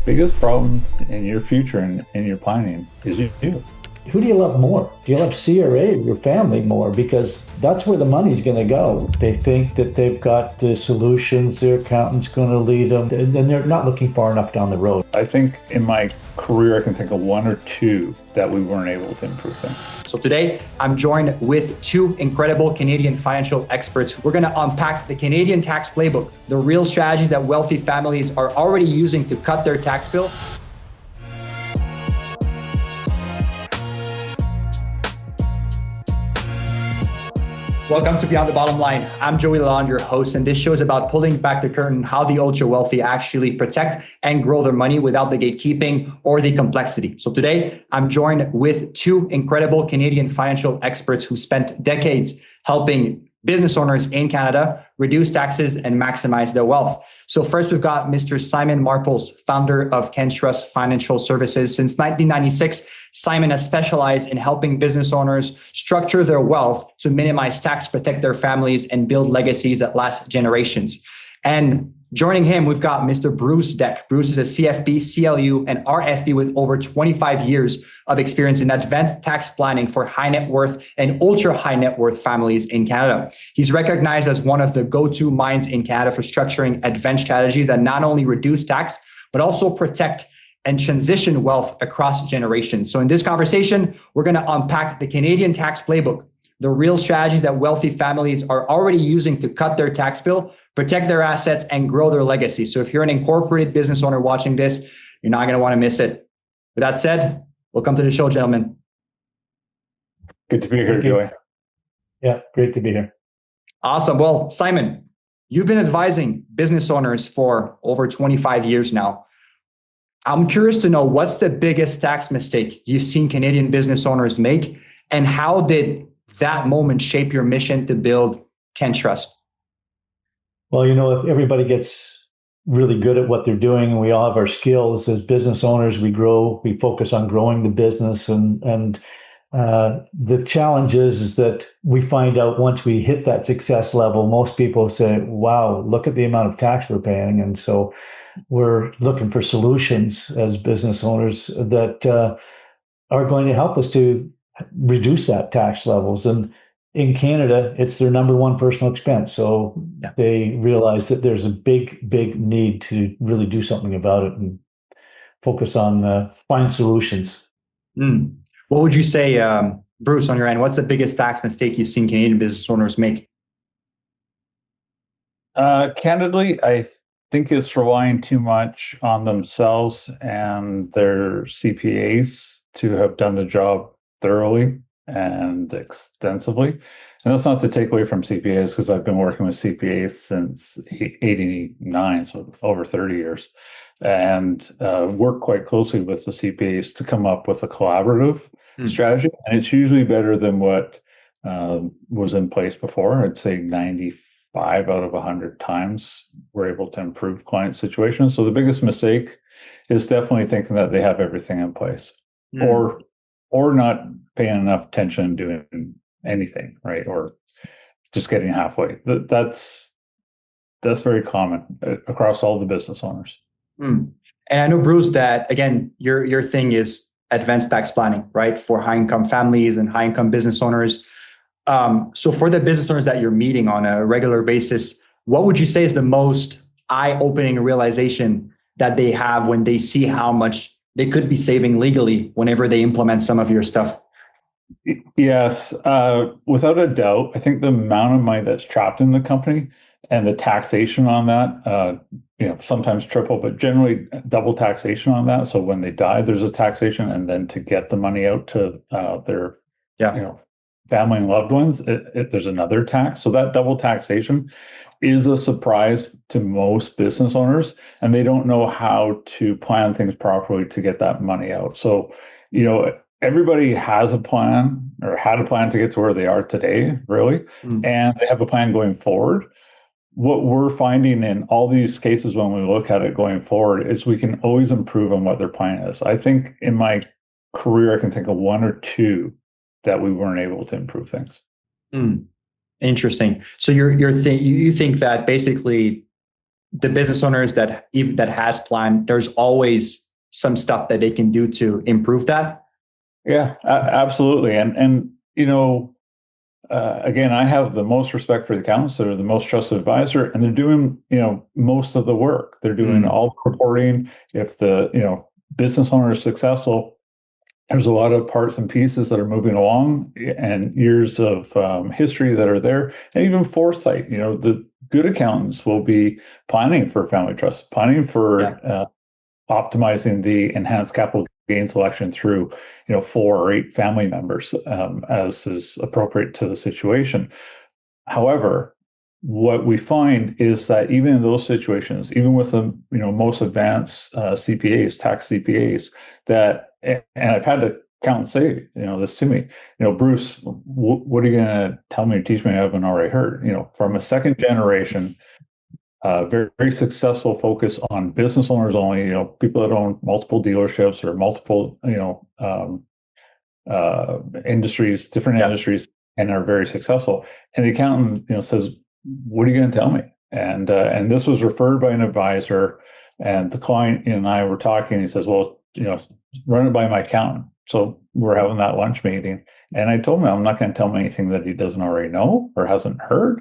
biggest problem in your future and in your planning is you. Who do you love more? Do you love CRA or your family more? Because that's where the money's going to go. They think that they've got the solutions, their accountant's going to lead them, and they're not looking far enough down the road. I think in my career, I can think of one or two that we weren't able to improve things. So today, I'm joined with two incredible Canadian financial experts. We're going to unpack the Canadian tax playbook, the real strategies that wealthy families are already using to cut their tax bill. Welcome to Beyond the Bottom Line. I'm Joey Lalonde, your host, and this show is about pulling back the curtain, how the ultra wealthy actually protect and grow their money without the gatekeeping or the complexity. So today, I'm joined with two incredible Canadian financial experts who spent decades helping business owners in Canada reduce taxes and maximize their wealth. So first, we've got Mr. Simon Marples, founder of CanTrust Financial Services. Since 1996, Simon has specialized in helping business owners structure their wealth to minimize tax, protect their families, and build legacies that last generations. And joining him, we've got Mr. Bruce Deck. Bruce is a CFP, CLU, and RFP with over 25 years of experience in advanced tax planning for high net worth and ultra high net worth families in Canada. He's recognized as one of the go-to minds in Canada for structuring advanced strategies that not only reduce tax, but also protect and transition wealth across generations. So in this conversation, we're going to unpack the Canadian tax playbook, the real strategies that wealthy families are already using to cut their tax bill, protect their assets, and grow their legacy. So if you're an incorporated business owner watching this, you're not going to want to miss it. With that said, welcome to the show, gentlemen. Good to be here, Joey. Yeah, great to be here. Awesome. Well, Simon, you've been advising business owners for over 25 years now. I'm curious to know, what's the biggest tax mistake you've seen Canadian business owners make, and how did that moment shape your mission to build CanTrust? Well, if everybody gets really good at what they're doing and we all have our skills as business owners, we grow, we focus on growing the business. And the challenge is that we find out once we hit that success level, most people say, wow, look at the amount of tax we're paying. And so we're looking for solutions as business owners that are going to help us to reduce that tax levels. And in Canada, it's their number one personal expense. So they realize that there's a big need to really do something about it and focus on find solutions. What would you say, Bruce, on your end? What's the biggest tax mistake you've seen Canadian business owners make? Candidly, I think it's relying too much on themselves and their CPAs to have done the job thoroughly and extensively. And that's not to take away from CPAs, because I've been working with CPAs since 89, so over 30 years, and work quite closely with the CPAs to come up with a collaborative strategy. And it's usually better than what was in place before. I'd say 95 out of 100 times we're able to improve client situations. So the biggest mistake is definitely thinking that they have everything in place, or not paying enough attention doing anything, right? Or just getting halfway. That's very common across all the business owners. And I know, Bruce, that again, your thing is advanced tax planning, right? For high income families and high income business owners. So for the business owners that you're meeting on a regular basis, what would you say is the most eye-opening realization that they have when they see how much they could be saving legally whenever they implement some of your stuff? Yes, without a doubt. I think the amount of money that's trapped in the company and the taxation on that, sometimes triple, but generally double taxation on that. So when they die, there's a taxation, and then to get the money out to their family and loved ones, there's another tax. So that double taxation is a surprise to most business owners, and they don't know how to plan things properly to get that money out. So, everybody has a plan, or had a plan to get to where they are today, really, and they have a plan going forward. What we're finding in all these cases when we look at it going forward is we can always improve on what their plan is. I think in my career, I can think of one or two that we weren't able to improve things. Interesting. So you think that basically the business owners that has planned, there's always some stuff that they can do to improve that. Yeah, absolutely. And again, I have the most respect for the accountants that are the most trusted advisor, and they're doing, most of the work. They're doing all the reporting. If the, business owner is successful, there's a lot of parts and pieces that are moving along and years of history that are there, and even foresight. The good accountants will be planning for family trust, planning for optimizing the enhanced capital gain selection through 4 or 8 family members, as is appropriate to the situation. However, what we find is that even in those situations, even with the most advanced CPAs, tax CPAs, and I've had accountants say this to me, Bruce, what are you going to tell me or teach me I haven't already heard? From a second generation, very, very successful focus on business owners only, people that own multiple dealerships or multiple, industries, different industries, and are very successful. And the accountant, says, what are you going to tell me? And this was referred by an advisor, and the client and I were talking. He says, well, run it by my accountant. So we're having that lunch meeting. And I told him, I'm not going to tell him anything that he doesn't already know or hasn't heard,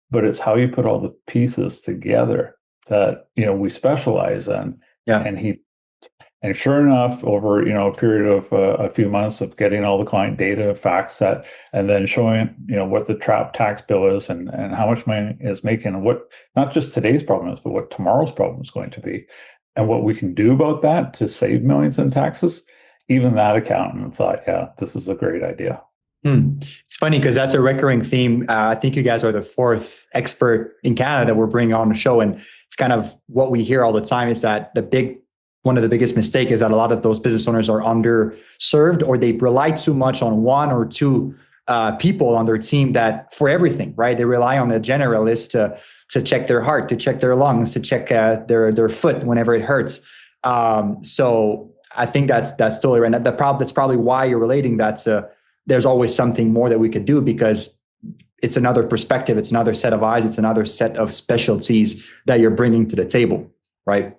but it's how you put all the pieces together that, we specialize in. Yeah. And sure enough, over a period of a few months of getting all the client data, fact set, and then showing what the trapped tax bill is and how much money is making, and what not just today's problem is, but what tomorrow's problem is going to be, and what we can do about that to save millions in taxes. Even that accountant thought, yeah, this is a great idea. It's funny because that's a recurring theme. I think you guys are the 4th expert in Canada that we're bringing on the show, and it's kind of what we hear all the time is that one of the biggest mistakes is that a lot of those business owners are underserved, or they rely too much on 1 or 2 people on their team that for everything, right? They rely on the generalist to check their heart, to check their lungs, to check their foot whenever it hurts. So I think that's totally right. That's probably why you're relating that to there's always something more that we could do, because it's another perspective, it's another set of eyes, it's another set of specialties that you're bringing to the table, right?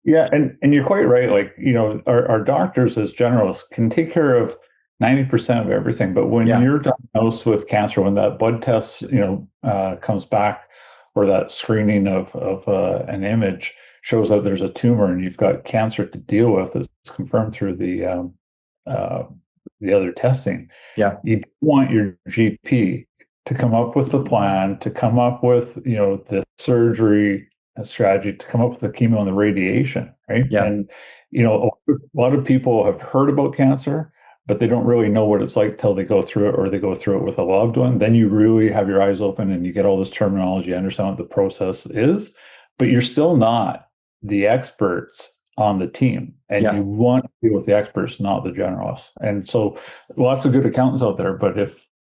Yeah, and you're quite right. Like, our doctors as generalists can take care of 90% of everything. But when you're diagnosed with cancer, when that blood test, comes back, or that screening of an image shows that there's a tumor and you've got cancer to deal with, it's confirmed through the other testing. Yeah, you want your GP to come up with the plan, to come up with the surgery strategy, to come up with the chemo and the radiation, right? Yeah. And a lot of people have heard about cancer, but they don't really know what it's like till they go through it, or they go through it with a loved one. Then you really have your eyes open and you get all this terminology, understand what the process is, but you're still not the experts on the team, and you want to deal with the experts, not the generalists. And so lots of good accountants out there, but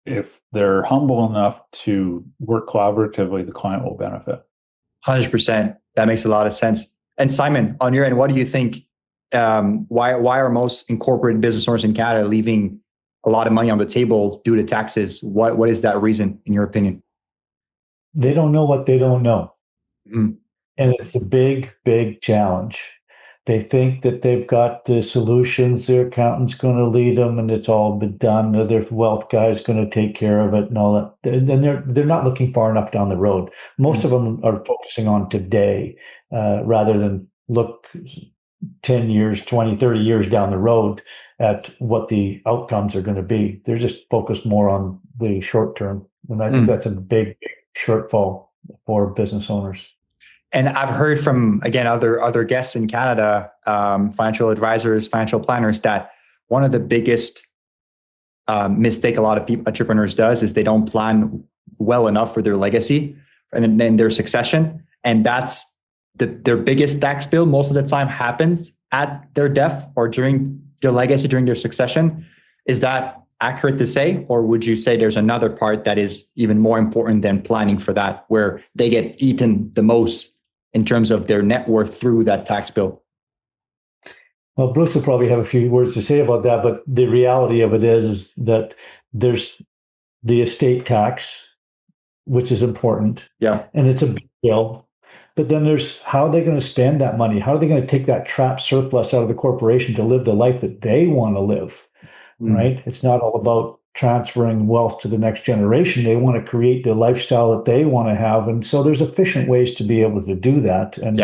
if they're humble enough to work collaboratively, the client will benefit. 100%. That makes a lot of sense. And Simon, on your end, what do you think? Why are most incorporated business owners in Canada leaving a lot of money on the table due to taxes? What is that reason, in your opinion? They don't know what they don't know. And it's a big, big challenge. They think that they've got the solutions, their accountant's going to lead them, and it's all been done. Their wealth guy's going to take care of it and all that. And they're not looking far enough down the road. Most of them are focusing on today rather than look 10 years, 20, 30 years down the road at what the outcomes are going to be. They're just focused more on the short term. And I think that's a big, big shortfall for business owners. And I've heard from, again, other guests in Canada, financial advisors, financial planners, that one of the biggest mistake a lot of entrepreneurs does is they don't plan well enough for their legacy and then their succession. And that's their biggest tax bill most of the time happens at their death or during their legacy, during their succession. Is that accurate to say? Or would you say there's another part that is even more important than planning for that, where they get eaten the most in terms of their net worth through that tax bill? Well, Bruce will probably have a few words to say about that, but the reality of it is that there's the estate tax, which is important. Yeah. And it's a big bill. But then there's how are they going to spend that money? How are they going to take that trapped surplus out of the corporation to live the life that they want to live? Right? It's not all about transferring wealth to the next generation. They want to create the lifestyle that they want to have. And so there's efficient ways to be able to do that. And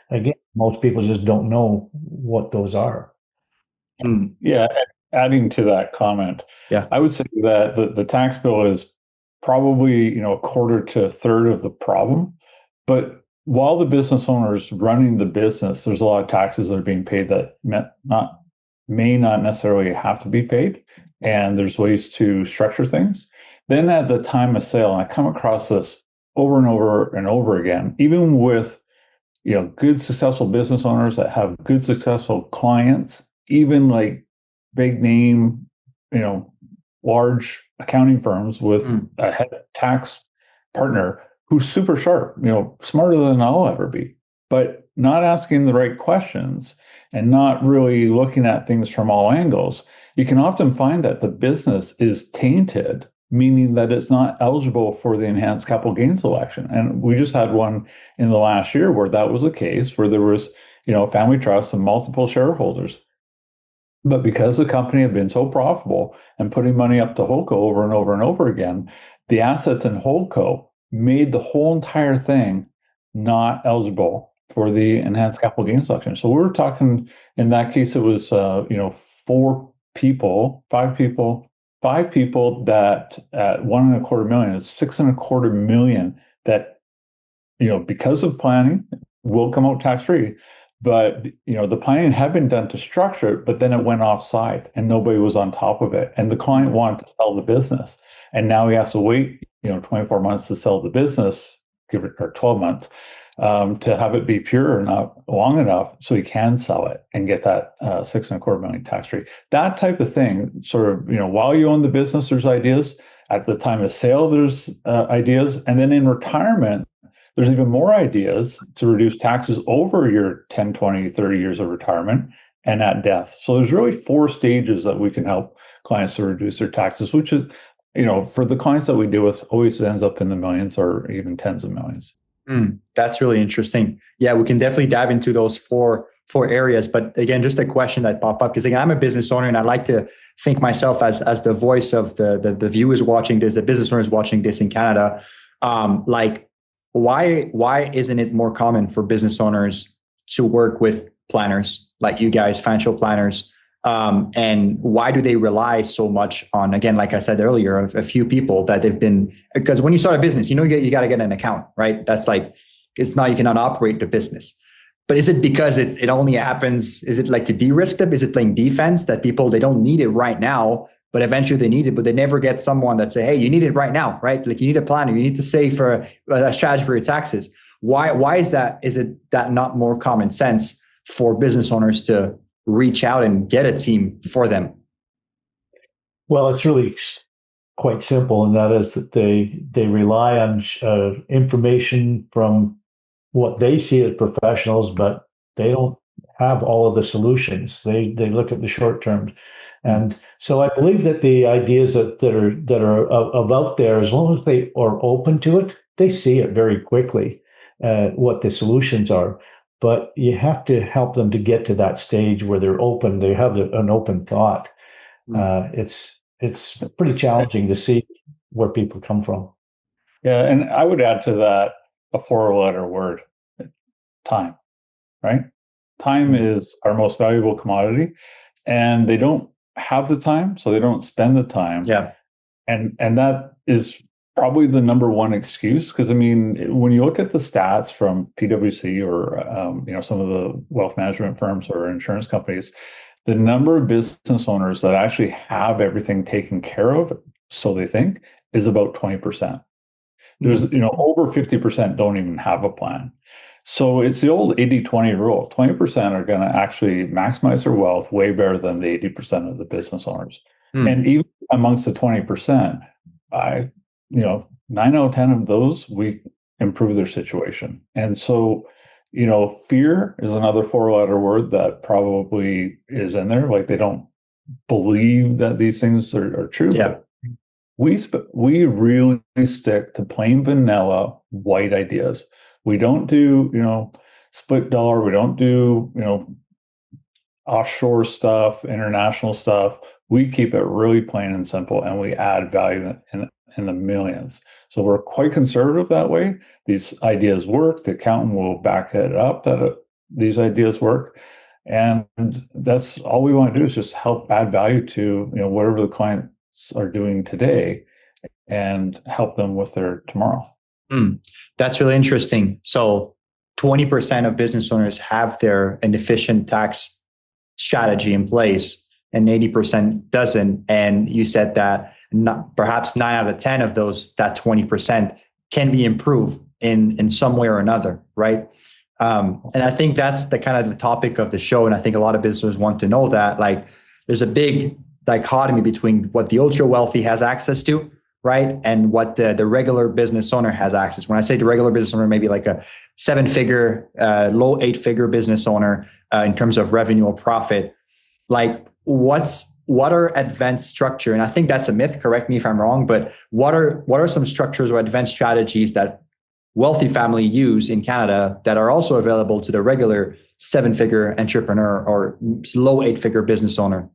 again, most people just don't know what those are. Yeah, adding to that comment, I would say that the tax bill is probably, a quarter to a third of the problem. But while the business owner is running the business, there's a lot of taxes that are being paid that may not necessarily have to be paid. And there's ways to structure things. Then at the time of sale, and I come across this over and over and over again, even with good successful business owners that have good successful clients, even like big name, large accounting firms with a head tax partner who's super sharp, smarter than I'll ever be, but not asking the right questions and not really looking at things from all angles. You can often find that the business is tainted, meaning that it's not eligible for the enhanced capital gains election. And we just had one in the last year where that was the case, where there was, family trust and multiple shareholders. But because the company had been so profitable and putting money up to Holdco over and over and over again, the assets in Holdco made the whole entire thing not eligible for the enhanced capital gains election. So we were talking, in that case, it was, five people that at 1.25 million is 6.25 million that, because of planning will come out tax free. But, the planning had been done to structure it, but then it went offside and nobody was on top of it. And the client wanted to sell the business. And now he has to wait, 24 months to sell the business, or 12 months, to have it be pure, not long enough, so he can sell it and get that 6.25 million tax free. That type of thing, sort of, while you own the business, there's ideas. At the time of sale, there's ideas. And then in retirement, there's even more ideas to reduce taxes over your 10, 20, 30 years of retirement and at death. So there's really 4 stages that we can help clients to reduce their taxes, which is, for the clients that we deal with, always ends up in the millions or even tens of millions. That's really interesting. Yeah, we can definitely dive into those four areas. But again, just a question that popped up, because again, I'm a business owner and I like to think myself as the voice of the viewers watching this, the business owners watching this in Canada. Why isn't it more common for business owners to work with planners like you guys, financial planners? And why do they rely so much on, again, like I said earlier, a few people that they've been, because when you start a business, you got to get an account, right? That's like, it's not, you cannot operate the business. But is it because it only happens, is it like to de-risk them? Is it playing defense that people, they don't need it right now, but eventually they need it, but they never get someone that say, hey, you need it right now, right? Like you need a planner, you need to save for a strategy for your taxes. Why is that? Is it that not more common sense for business owners to reach out and get a team for them? Well, it's really quite simple, and that is that they rely on information from what they see as professionals, but they don't have all of the solutions. They look at the short term, and so I believe that the ideas that are out there, as long as they are open to it, they see it very quickly what the solutions are. But you have to help them to get to that stage where they're open. They have an open thought. It's pretty challenging to see where people come from. Yeah, and I would add to that a 4-letter word: time. Right? Time is our most valuable commodity, and they don't have the time, so they don't spend the time. Yeah, and that is probably the number one excuse, because I mean, when you look at the stats from PwC or some of the wealth management firms or insurance companies, the number of business owners that actually have everything taken care of, so they think, is about 20%. There's over 50% don't even have a plan. So it's the old 80-20 rule. 20% are going to actually maximize their wealth way better than the 80% of the business owners. And even amongst the 20%, 9 out of 10 of those, we improve their situation. And so, fear is another 4-letter word that probably is in there. Like they don't believe that these things are true. Yeah. But we really stick to plain vanilla white ideas, We don't do, split dollar. We don't do, offshore stuff, international stuff. We keep it really plain and simple, and we add value in the millions. So we're quite conservative that way. These ideas work. The accountant will back it up that these ideas work. And that's all we want to do is just help add value to, whatever the clients are doing today and help them with their tomorrow. That's really interesting. So 20% of business owners have an efficient tax strategy in place and 80% doesn't. And you said that perhaps 9 out of 10 of those, that 20% can be improved in some way or another, right? And I think that's the kind of the topic of the show. And I think a lot of businesses want to know that, like, there's a big dichotomy between what the ultra wealthy has access to, right, and what the regular business owner has access. When I say the regular business owner, maybe like a 7-figure, low 8-figure business owner in terms of revenue or profit. Like, what are advanced structure? And I think that's a myth. Correct me if I'm wrong, but what are some structures or advanced strategies that wealthy family use in Canada that are also available to the regular 7-figure entrepreneur or low 8-figure business owner?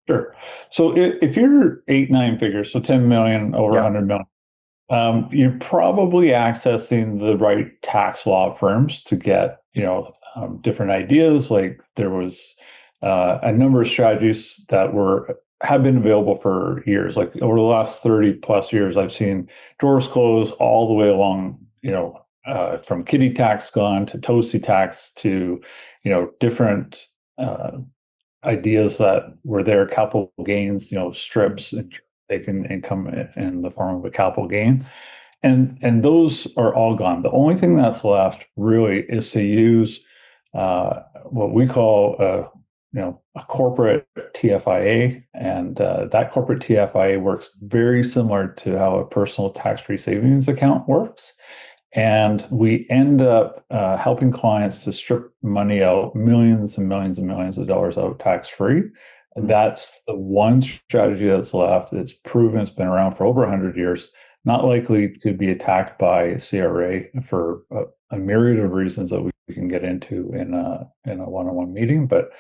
Sure. So if you're 8-9 figures, so 10 million over 100 million, you're probably accessing the right tax law firms to get, different ideas. Like there was a number of strategies that have been available for years. Like over the last 30 plus years, I've seen doors close all the way along, from kiddie tax gone to toasty tax to, different ideas that were there, capital gains, strips, and taken income in the form of a capital gain. And those are all gone. The only thing that's left really is to use what we call a corporate TFIA, and that corporate TFIA works very similar to how a personal tax-free savings account works. And we end up helping clients to strip money out, millions and millions and millions of dollars out tax-free. And that's the one strategy that's left. It's proven, it's been around for over 100 years, not likely to be attacked by CRA for a myriad of reasons that we can get into in a one-on-one meeting, but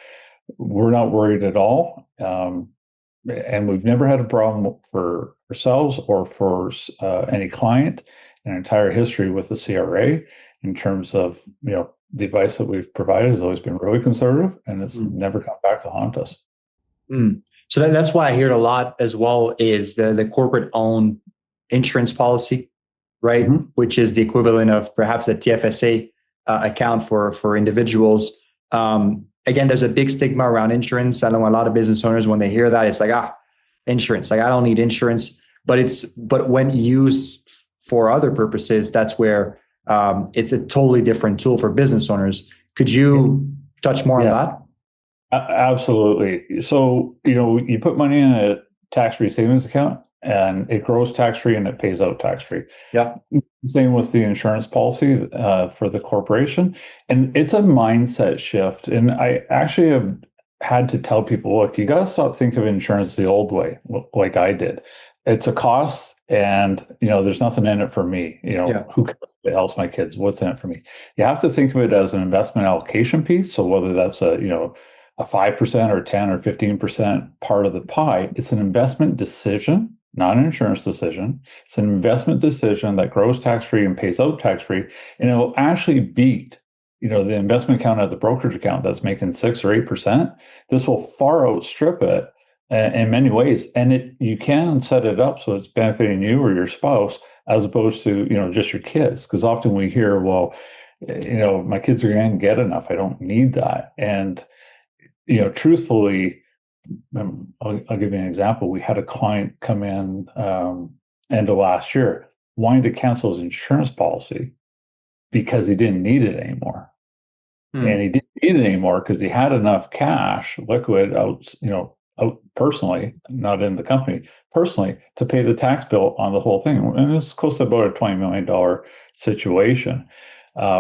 we're not worried at all. And we've never had a problem for ourselves or for any client in our entire history with the CRA in terms of, the advice that we've provided has always been really conservative, and it's never come back to haunt us. So that's why I hear it a lot as well, is the corporate owned insurance policy, right? Which is the equivalent of perhaps a TFSA account for individuals. Again, there's a big stigma around insurance. I know a lot of business owners, when they hear that, it's like, insurance, like I don't need insurance. But when used for other purposes, that's where it's a totally different tool for business owners. Could you touch more on that? Absolutely. So, you put money in a tax-free savings account and it grows tax-free and it pays out tax-free. Yeah. Same with the insurance policy for the corporation. And it's a mindset shift. And I actually have had to tell people, look, you got to stop thinking of insurance the old way, like I did. It's a cost and, there's nothing in it for me. Who cares if it helps my kids? What's in it for me? You have to think of it as an investment allocation piece. So whether that's a 5% or 10 or 15% part of the pie, it's an investment decision, not an insurance decision. It's an investment decision that grows tax-free and pays out tax-free. And it will actually beat, the investment account at the brokerage account that's making 6 or 8%. This will far outstrip it in many ways. And you can set it up so it's benefiting you or your spouse as opposed to, just your kids. Because often we hear, well, my kids are going to get enough. I don't need that. And truthfully, I'll give you an example. We had a client come in end of last year wanting to cancel his insurance policy because he didn't need it anymore. And he didn't need it anymore because he had enough cash, liquid out personally, not in the company, personally, to pay the tax bill on the whole thing. And it's close to about a $20 million situation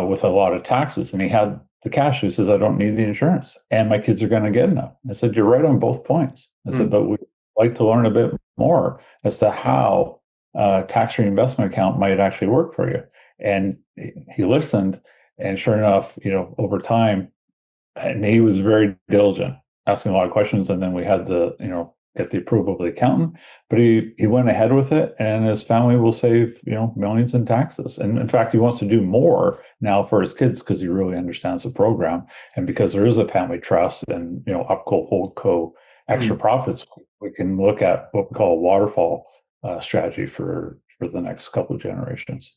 with a lot of taxes. And he had the cash. He says, I don't need the insurance and my kids are going to get enough. I said, you're right on both points. I said, but we'd like to learn a bit more as to how tax-free investment account might actually work for you. And he listened, and sure enough, over time, and he was very diligent, asking a lot of questions. And then we had to, get the approval of the accountant, but he went ahead with it, and his family will save, millions in taxes. And in fact, he wants to do more now for his kids because he really understands the program. And because there is a family trust and, upco, holdco, extra profits, we can look at what we call a waterfall strategy for the next couple of generations.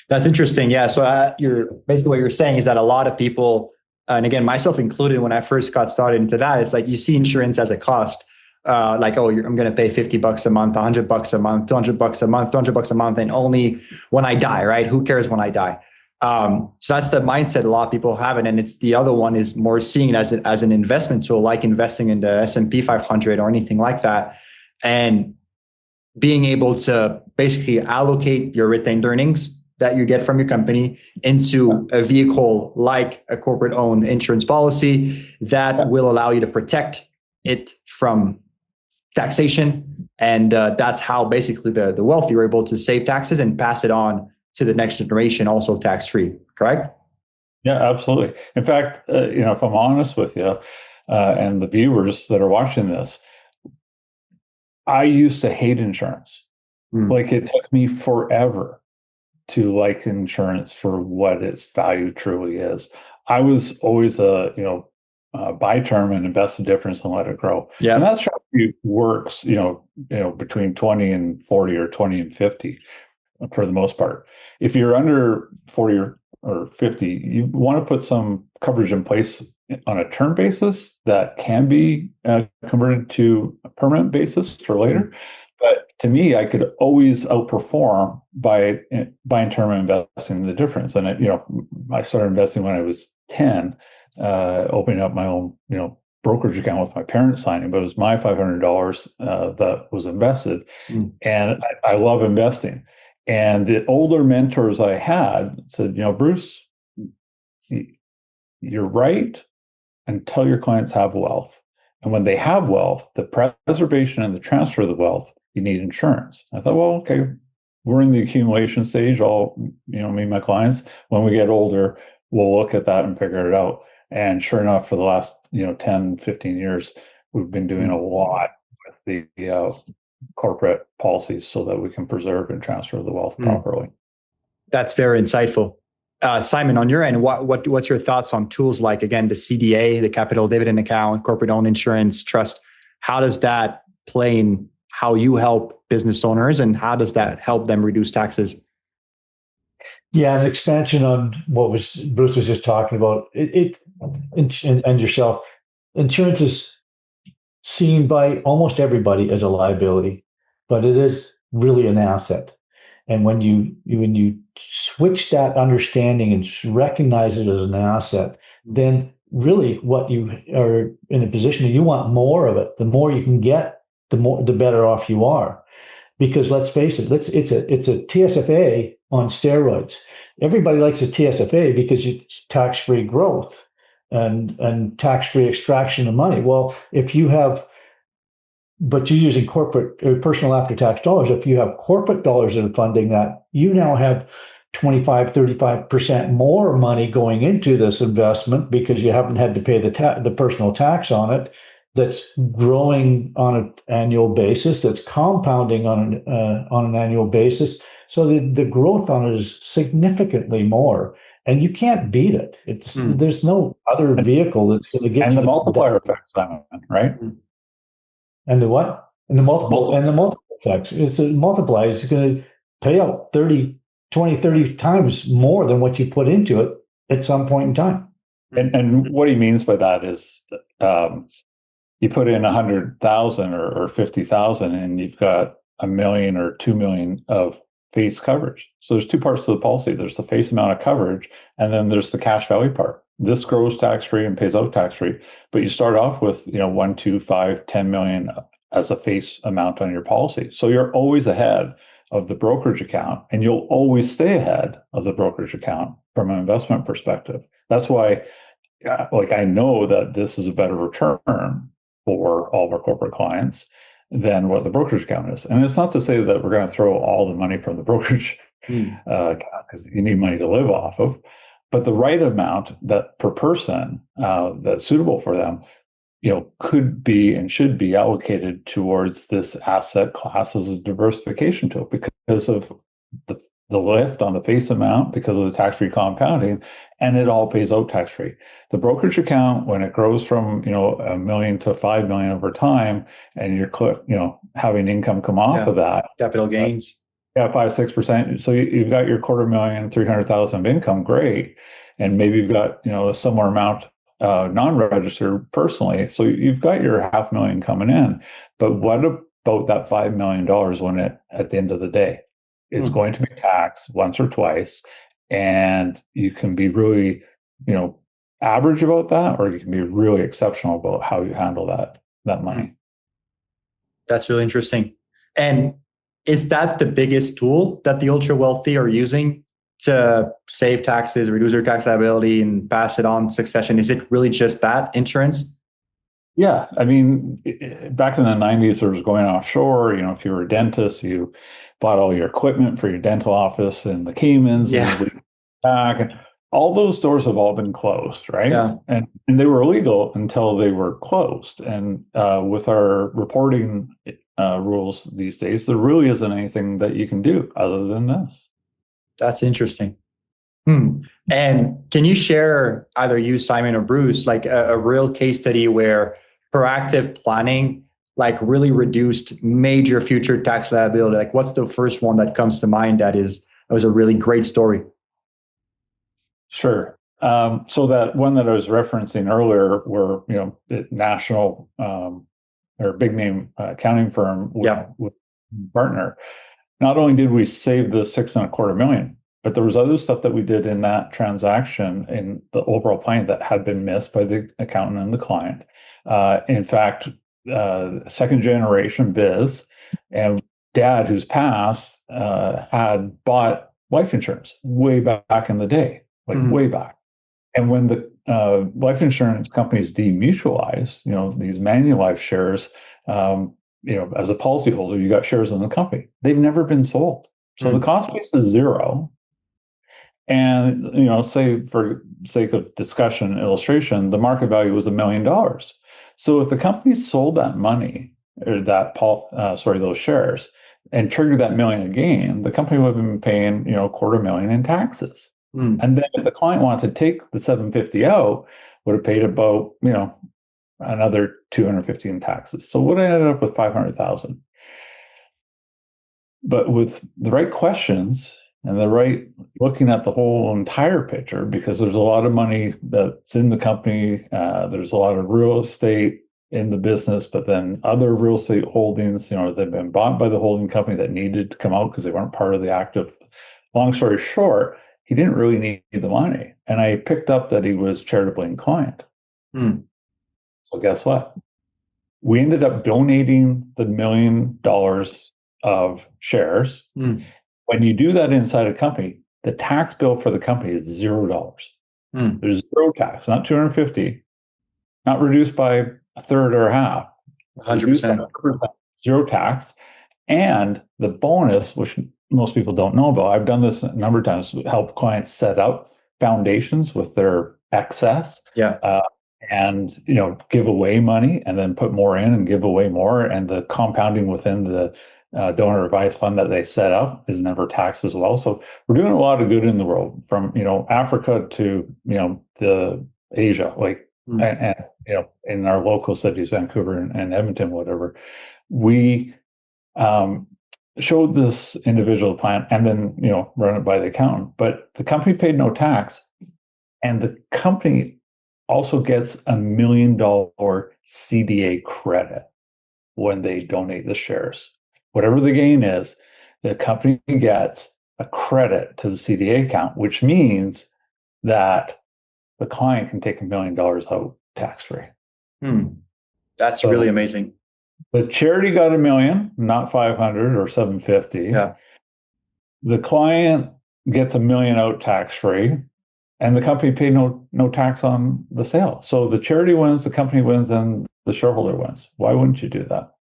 That's interesting. Yeah. So you're basically, what you're saying is that a lot of people, and again, myself included, when I first got started into that, it's like you see insurance as a cost. Like, oh, I'm going to pay $50 a month, $100 a month, $200 a month, $200 a month, and only when I die, right? Who cares when I die? So that's the mindset a lot of people have, and it's the other one is more seeing it as an investment tool, like investing in the S&P 500 or anything like that, and being able to basically allocate your retained earnings that you get from your company into a vehicle like a corporate-owned insurance policy that will allow you to protect it from taxation. And that's how basically the wealthy are able to save taxes and pass it on to the next generation, also tax-free, correct? Yeah, absolutely. In fact, if I'm honest with you, and the viewers that are watching this, I used to hate insurance. Like, it took me forever to like insurance for what its value truly is. I was always buy term and invest the difference and let it grow. Yeah. And that strategy works, between 20 and 40 or 20 and 50 for the most part. If you're under 40 or 50, you want to put some coverage in place on a term basis that can be converted to a permanent basis for later. But to me, I could always outperform by buying term and investing the difference. And I started investing when I was 10, opening up my own, brokerage account with my parents signing, but it was my $500 that was invested. And I love investing. And the older mentors I had said, Bruce, you're right until your clients have wealth. And when they have wealth, the preservation and the transfer of the wealth, you need insurance. I thought, well, okay, we're in the accumulation stage, all, me and my clients. When we get older, we'll look at that and figure it out. And sure enough, for the last, 10, 15 years, we've been doing a lot with the corporate policies so that we can preserve and transfer the wealth properly. That's very insightful. Simon, on your end, what's your thoughts on tools like, again, the CDA, the capital dividend account, corporate-owned insurance trust? How does that play in how you help business owners, and how does that help them reduce taxes? Yeah, an expansion on what Bruce was just talking about. And yourself, insurance is seen by almost everybody as a liability, but it is really an asset. And when you switch that understanding and recognize it as an asset, then really what you are in a position that you want more of it. The more you can get, the better off you are. Because let's face it, it's a TFSA on steroids. Everybody likes a TFSA because it's tax-free growth and tax-free extraction of money. Well, but you're using corporate or personal after-tax dollars. If you have corporate dollars that are funding that, you now have 25, 35% more money going into this investment because you haven't had to pay the personal tax on it. That's growing on an annual basis. That's compounding on an annual basis. So the growth on it is significantly more, and you can't beat it. There's no other vehicle that's going to get and the multiplier effect, Simon, right? And the what? And the multiple effect. It's a multiplier. It's going to pay out 20, 30 times more than what you put into it at some point in time. And what he means by that is you put in 100,000 or 50,000 and you've got $1 million or 2 million of face coverage. So there's two parts to the policy. There's the face amount of coverage, and then there's the cash value part. This grows tax-free and pays out tax-free, but you start off with 1, 2, 5, 10 million as a face amount on your policy. So you're always ahead of the brokerage account, and you'll always stay ahead of the brokerage account from an investment perspective. That's why, I know that this is a better return for all of our corporate clients than what the brokerage account is. And it's not to say that we're going to throw all the money from the brokerage because you need money to live off of. But the right amount that per person that's suitable for them, could be and should be allocated towards this asset class as a diversification tool because of the lift on the face amount, because of the tax-free compounding, and it all pays out tax-free. The brokerage account, when it grows from $1 million to $5 million over time, and you're having income come off of that, capital gains. 5-6%. So you've got your $250,000, $300,000 of income, great, and maybe you've got a similar amount non-registered personally. So you've got your $500,000 coming in, but what about that $5 million when at the end of the day, it's going to be taxed once or twice, and you can be really, average about that, or you can be really exceptional about how you handle that money. That's really interesting. And is that the biggest tool that the ultra wealthy are using to save taxes, reduce their tax liability, and pass it on succession? Is it really just that, insurance? Yeah. I mean, back in the 90s, there was going offshore. If you were a dentist, you bought all your equipment for your dental office in the Caymans. Yeah. And back. And all those doors have all been closed, right? Yeah. And they were illegal until they were closed. And with our reporting rules these days, there really isn't anything that you can do other than this. That's interesting. And can you share, either you, Simon, or Bruce, like a real case study where proactive planning really reduced major future tax liability? Like, what's the first one that comes to mind that was a really great story? Sure. So that one that I was referencing earlier, where the national or big name accounting firm with partner, not only did we save the $6.25 million, but there was other stuff that we did in that transaction in the overall plan that had been missed by the accountant and the client. In fact, second generation biz, and dad, who's passed, had bought life insurance way back in the day, way back. And when the life insurance companies demutualized, these Manulife shares, as a policyholder, you got shares in the company. They've never been sold. So the cost base is zero. And, say for sake of discussion and illustration, the market value was $1 million. So if the company sold that money, or those shares, and triggered that $1 million in gain, the company would have been paying, $250,000 in taxes. And then if the client wanted to take the $750 out, would have paid about, another $250 in taxes. So would have ended up with $500,000. But with the right questions and the right looking at the whole entire picture, because there's a lot of money that's in the company, there's a lot of real estate in the business, but then other real estate holdings, they've been bought by the holding company that needed to come out because they weren't part of the active. Long story short, he didn't really need the money. And I picked up that he was charitably inclined. So guess what? We ended up donating the $1 million of shares. When you do that inside a company, the tax bill for the company is $0. There's zero tax, not 250, not reduced by a third or a half. 100%. Zero tax. And the bonus, which most people don't know about, I've done this a number of times, help clients set up foundations with their excess. And give away money and then put more in and give away more, and the compounding within the donor advised fund that they set up is never taxed as well. So we're doing a lot of good in the world, from Africa to the Asia, and in our local cities, Vancouver and Edmonton, whatever. We showed this individual plan and then run it by the accountant, but the company paid no tax, and the company also gets $1 million CDA credit when they donate the shares. Whatever the gain is, the company gets a credit to the CDA account, which means that the client can take $1 million out tax-free. That's really amazing. The charity got $1 million, not 500 or 750. Yeah. The client gets $1 million out tax-free, and the company paid no tax on the sale. So the charity wins, the company wins, and the shareholder wins. Why wouldn't you do that?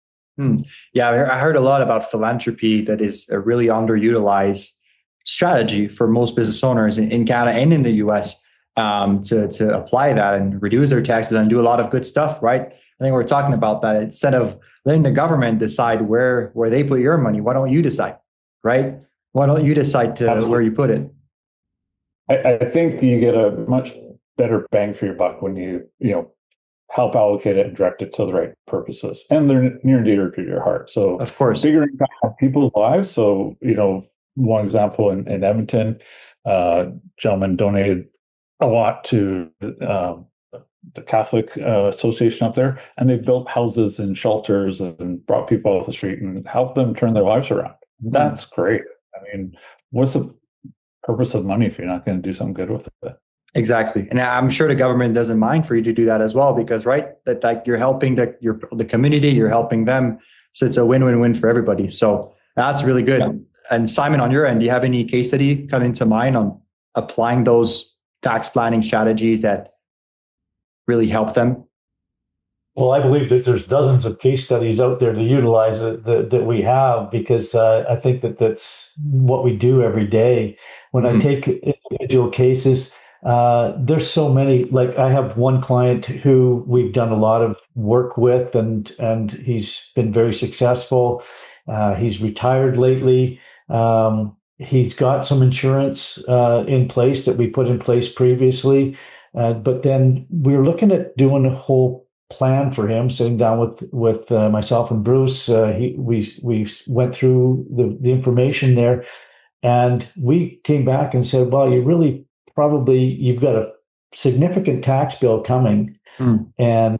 Yeah, I heard a lot about philanthropy that is really underutilized. strategy for most business owners in Canada and in the US to apply that and reduce their tax bill and do a lot of good stuff, right? I think we're talking about that. Instead of letting the government decide where they put your money, why don't you decide, right? Why don't you decide to where you put it? I think you get a much better bang for your buck when you help allocate it and direct it to the right purposes, and they're near and dear to your heart. So, of course, bigger impact on people's lives. So, one example in Edmonton, gentleman donated a lot to the Catholic Association up there, and they built houses and shelters and brought people off the street and helped them turn their lives around. That's great. I mean, what's the purpose of money if you're not going to do something good with it? Exactly. And I'm sure the government doesn't mind for you to do that as well, because, right, that like you're helping the community, you're helping them. So it's a win-win-win for everybody. So that's really good. Yeah. And Simon, on your end, do you have any case study coming to mind on applying those tax planning strategies that really help them? Well, I believe that there's dozens of case studies out there to utilize that we have, because I think that's what we do every day. When I take individual cases, there's so many. Like, I have one client who we've done a lot of work with, and he's been very successful. He's retired lately. He's got some insurance in place that we put in place previously, but then we're looking at doing a whole plan for him. Sitting down with myself and Bruce, we went through the information there, and we came back and said, well, you've got a significant tax bill coming, and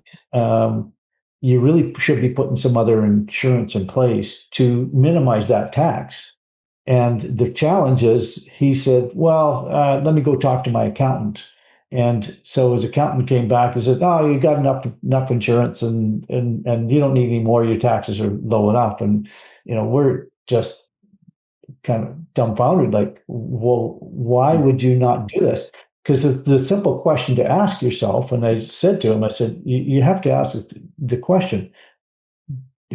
you really should be putting some other insurance in place to minimize that tax. And the challenge is, he said, well, let me go talk to my accountant. And so his accountant came back and said, oh, you got enough insurance, and you don't need any more. Your taxes are low enough. And, we're just kind of dumbfounded, like, well, why would you not do this? Because the simple question to ask yourself, and I said to him, I said, you have to ask the question,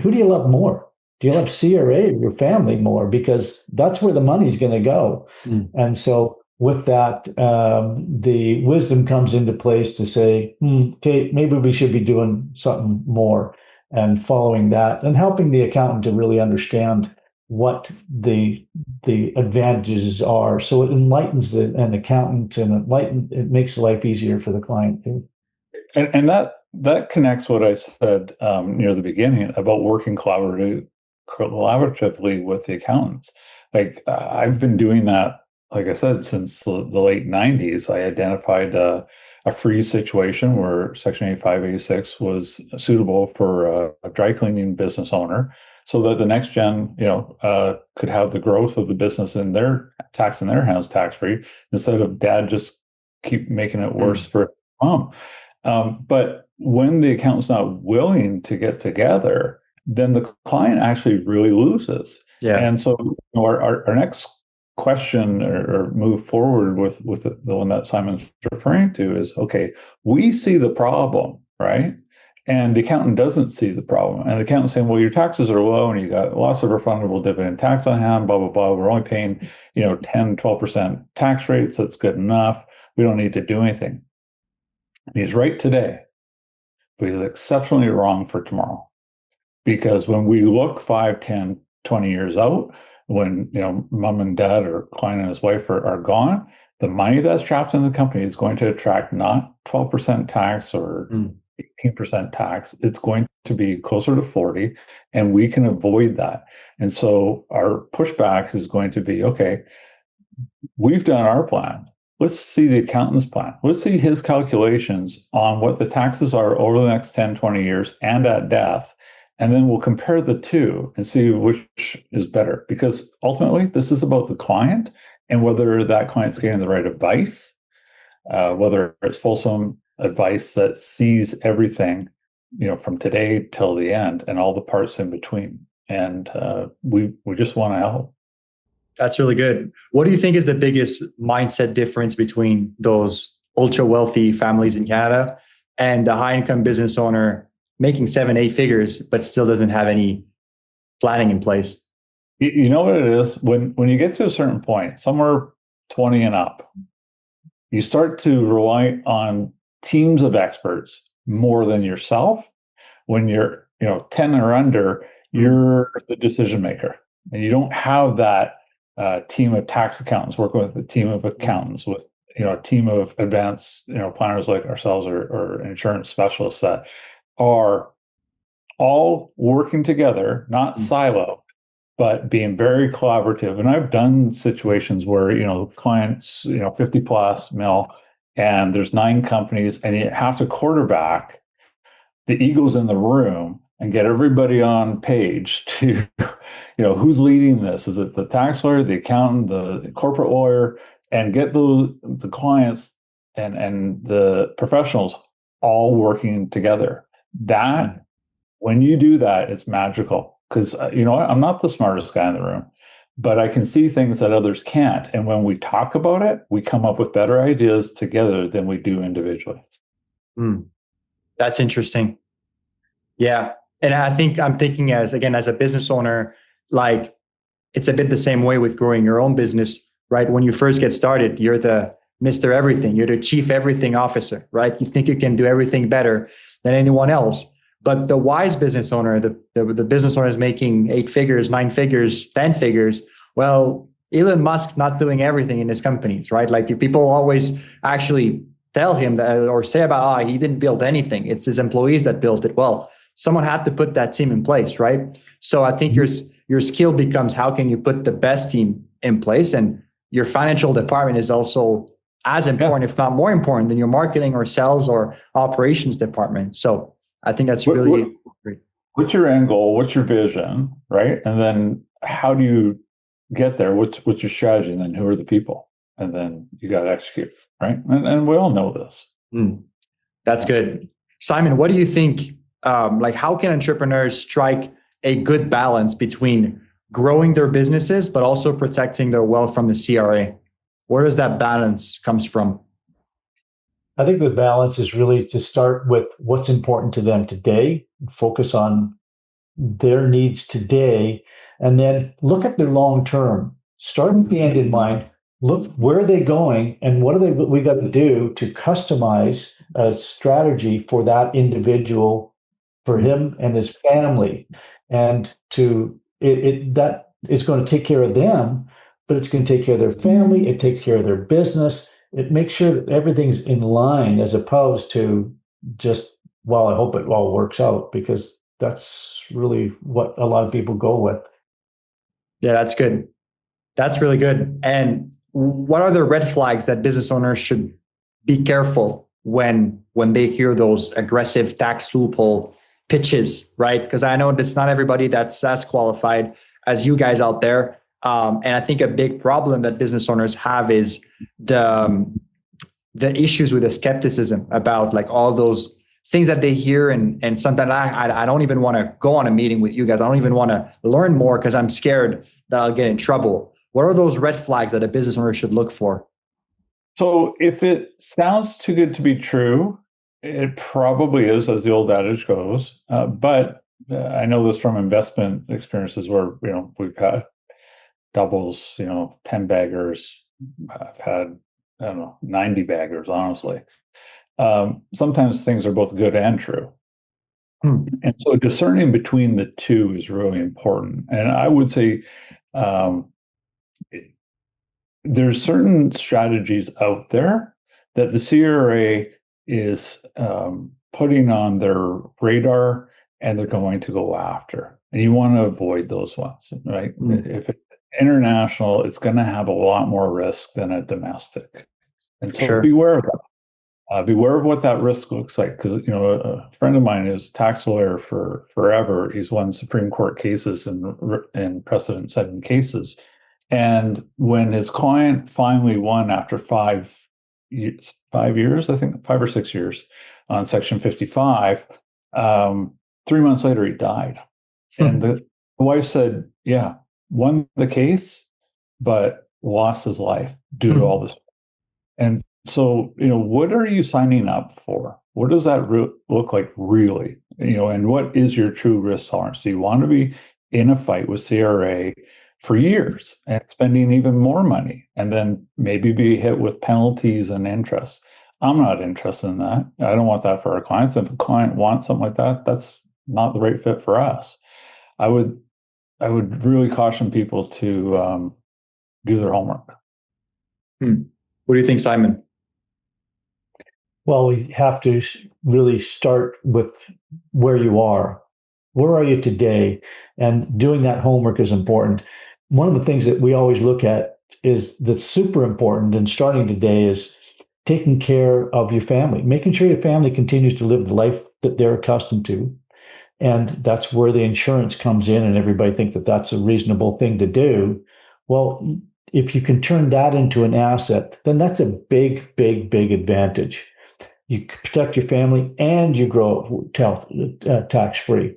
who do you love more? Do you love CRA or your family more? Because that's where the money's going to go. And so with that, the wisdom comes into place to say, okay, maybe we should be doing something more, and following that and helping the accountant to really understand what the advantages are. So it enlightens an accountant, and it makes life easier for the client too. And that connects what I said near the beginning about working collaboratively with the accountants. Like, I've been doing that, like I said, since the late 90s. I identified a freeze situation where Section 8586 was suitable for a dry cleaning business owner, so that the next gen, could have the growth of the business in their hands, tax-free, instead of dad just keep making it worse for mom. But when the accountant's not willing to get together, then the client actually really loses. Yeah. And so our next question or move forward with the one that Simon's referring to is, okay, we see the problem, right? And the accountant doesn't see the problem. And the accountant's saying, well, your taxes are low and you got lots of refundable dividend tax on hand, blah, blah, blah. We're only paying, 10, 12% tax rates. That's good enough. We don't need to do anything. And he's right today, but he's exceptionally wrong for tomorrow. Because when we look 5, 10, 20 years out, when mom and dad or client and his wife are gone, the money that's trapped in the company is going to attract not 12% tax or 18% tax. It's going to be closer to 40, and we can avoid that. And so our pushback is going to be, okay, we've done our plan. Let's see the accountant's plan. Let's see his calculations on what the taxes are over the next 10, 20 years and at death. And then we'll compare the two and see which is better. Because ultimately, this is about the client and whether that client's getting the right advice, whether it's fulsome advice that sees everything, from today till the end and all the parts in between. And we just want to help. That's really good. What do you think is the biggest mindset difference between those ultra wealthy families in Canada and the high income business owner making 7, 8 figures, but still doesn't have any planning in place? You know what it is? When you get to a certain point, somewhere 20 and up, you start to rely on teams of experts more than yourself. When you're, 10 or under, you're the decision maker. And you don't have that team of tax accountants working with a team of accountants, with a team of advanced planners like ourselves, or insurance specialists that are all working together, not silo, but being very collaborative. And I've done situations where, clients, 50 plus mil, and there's 9 companies, and you have to quarterback the egos in the room and get everybody on page to, who's leading this? Is it the tax lawyer, the accountant, the corporate lawyer, and get the clients and the professionals all working together. That when you do that, it's magical, because I'm not the smartest guy in the room, but I can see things that others can't. And when we talk about it, we come up with better ideas together than we do individually. That's interesting. Yeah. And I think I'm thinking as a business owner, like it's a bit the same way with growing your own business, right? When you first get started, you're the Mr. Everything, you're the chief everything officer, right? You think you can do everything better than anyone else. But the wise business owner, the business owner is making 8 figures, 9 figures, 10 figures. Well, Elon Musk's not doing everything in his companies, right? Like people always actually tell him that, or say about, he didn't build anything. It's his employees that built it. Well, someone had to put that team in place, right? So I think your skill becomes, how can you put the best team in place? And your financial department is also as important, if not more important, than your marketing or sales or operations department. So I think that's really great. What's your end goal? What's your vision, right? And then how do you get there? What's your strategy? And then who are the people? And then you got to execute, right? And we all know this. That's good. Simon, what do you think? How can entrepreneurs strike a good balance between growing their businesses, but also protecting their wealth from the CRA? Where does that balance comes from? I think the balance is really to start with what's important to them today, focus on their needs today, and then look at their long term. Start with the end in mind. Look, where are they going, and what we got to do to customize a strategy for that individual, for him and his family, and that is going to take care of them, but it's going to take care of their family. It takes care of their business. It makes sure that everything's in line, as opposed to just, well, I hope it all works out, because that's really what a lot of people go with. Yeah, that's good. That's really good. And what are the red flags that business owners should be careful when they hear those aggressive tax loophole pitches, right? Because I know it's not everybody that's as qualified as you guys out there. And I think a big problem that business owners have is the issues with the skepticism about like all those things that they hear. And sometimes I don't even want to go on a meeting with you guys. I don't even want to learn more because I'm scared that I'll get in trouble. What are those red flags that a business owner should look for? So if it sounds too good to be true, it probably is, as the old adage goes. But I know this from investment experiences where, we've had doubles, 10 baggers. I've had, 90 baggers, honestly. Sometimes things are both good and true. And so discerning between the two is really important. And I would say there's certain strategies out there that the CRA is putting on their radar, and they're going to go after. And you want to avoid those ones, right? If it's international, it's going to have a lot more risk than a domestic. And so beware of that. Beware of what that risk looks like, because a friend of mine is a tax lawyer for forever. He's won Supreme Court cases and precedent-setting cases. And when his client finally won after 5 years, I think 5 or 6 years on Section 55, 3 months later he died. And the wife said, "Yeah, won the case, but lost his life due to all this." And so, what are you signing up for? What does that look like really? And what is your true risk tolerance? Do you want to be in a fight with CRA for years and spending even more money and then maybe be hit with penalties and interest. I'm not interested in that. I don't want that for our clients. If a client wants something like that, that's not the right fit for us. I would really caution people to do their homework. What do you think, Simon? Well, we have to really start with where you are. Where are you today? And doing that homework is important. One of the things that we always look at is that's super important and starting today is taking care of your family, making sure your family continues to live the life that they're accustomed to. And that's where the insurance comes in, and everybody thinks that that's a reasonable thing to do. Well, if you can turn that into an asset, then that's a big, big, big advantage. You protect your family and you grow tax free.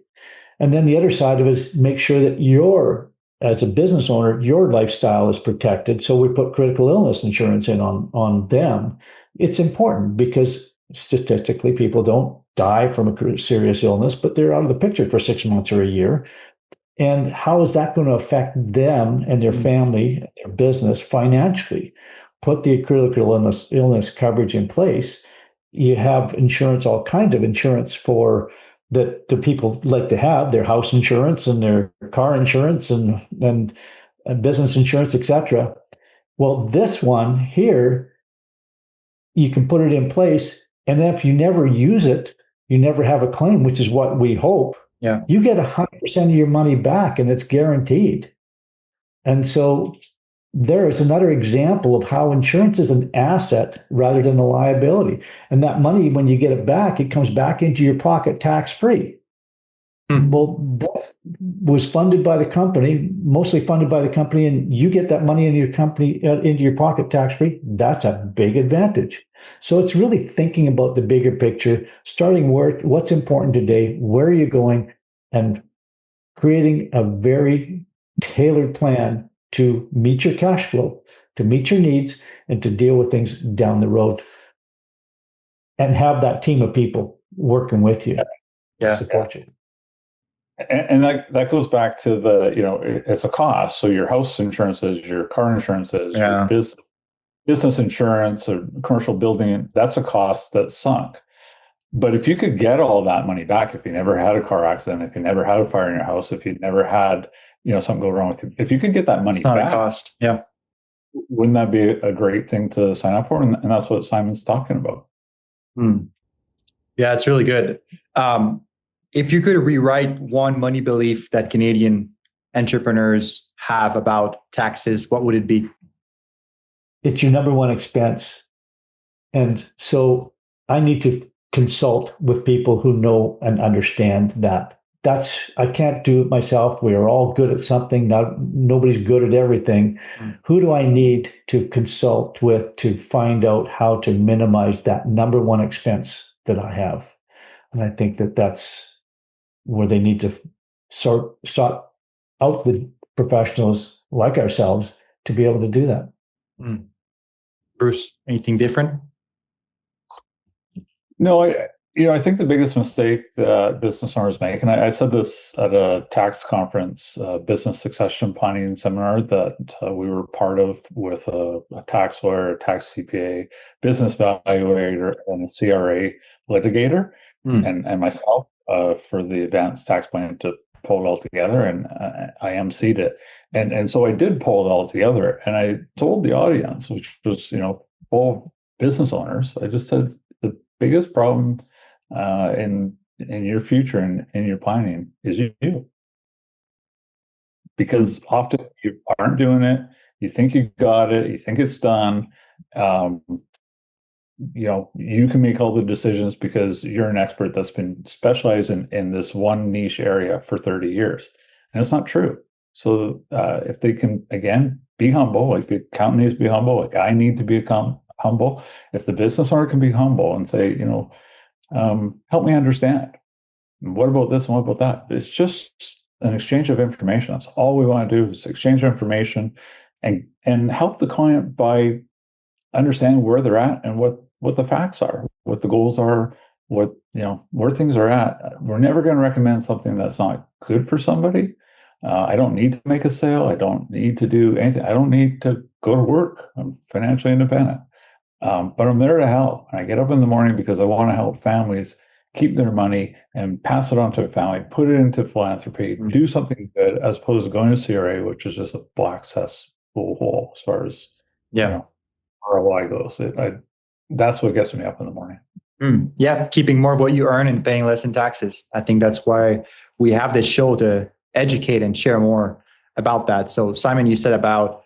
And then the other side of it is make sure that as a business owner, your lifestyle is protected. So we put critical illness insurance in on them. It's important because statistically, people don't die from a serious illness, but they're out of the picture for 6 months or a year. And how is that going to affect them and their family, their business financially? Put the critical illness coverage in place. You have insurance, all kinds of insurance for that the people like to have, their house insurance and their car insurance and business insurance, etc. Well, this one here, you can put it in place, and then if you never use it, you never have a claim, which is what we hope. Yeah. You get 100% of your money back, and it's guaranteed. And so there is another example of how insurance is an asset rather than a liability. And that money, when you get it back, it comes back into your pocket tax-free. Well, that was funded by the company, mostly funded by the company, and you get that money into your pocket tax-free. That's a big advantage. So it's really thinking about the bigger picture, starting what's important today, where are you going, and creating a very tailored plan to meet your cash flow, to meet your needs, and to deal with things down the road. And have that team of people working with you to support you. And that goes back to it's a cost. So your house insurance is, your car insurance is, your business insurance or commercial building, that's a cost that's sunk. But if you could get all that money back, if you never had a car accident, if you never had a fire in your house, if you never had, something go wrong with you, if you could get that money back, it's not a cost. Yeah. Wouldn't that be a great thing to sign up for? And that's what Simon's talking about. Yeah, it's really good. If you could rewrite one money belief that Canadian entrepreneurs have about taxes, what would it be? It's your number one expense. And so I need to consult with people who know and understand that. I can't do it myself. We are all good at something. Nobody's good at everything. Who do I need to consult with to find out how to minimize that number one expense that I have? And I think that that's where they need to start out with professionals like ourselves to be able to do that. Bruce, anything different? No, I think the biggest mistake that business owners make, and I said this at a tax conference, business succession planning seminar that we were part of with a tax lawyer, a tax CPA, business valuator, and a CRA litigator, and myself for the advanced tax plan to pull it all together, and I emceed it. And so I did pull it all together, and I told the audience, which was, all business owners, I just said, the biggest problem in your future and in your planning is you. Because often you aren't doing it, you think you got it, you think it's done. You can make all the decisions because you're an expert that's been specialized in this one niche area for 30 years. And it's not true. So if they can, again, be humble, like the accountant needs to be humble, like I need to be humble. If the business owner can be humble and say, help me understand. What about this and what about that? It's just an exchange of information. That's all we want to do is exchange information and help the client by understanding where they're at and what the facts are, what the goals are, where things are at. We're never going to recommend something that's not good for somebody, I don't need to make a sale. I don't need to do anything. I don't need to go to work. I'm financially independent. But I'm there to help. And I get up in the morning because I want to help families keep their money and pass it on to a family, put it into philanthropy, do something good, as opposed to going to CRA, which is just a black cesspool hole as far as ROI goes. That's what gets me up in the morning. Yeah, keeping more of what you earn and paying less in taxes. I think that's why we have this show, to educate and share more about that. So, Simon, you said about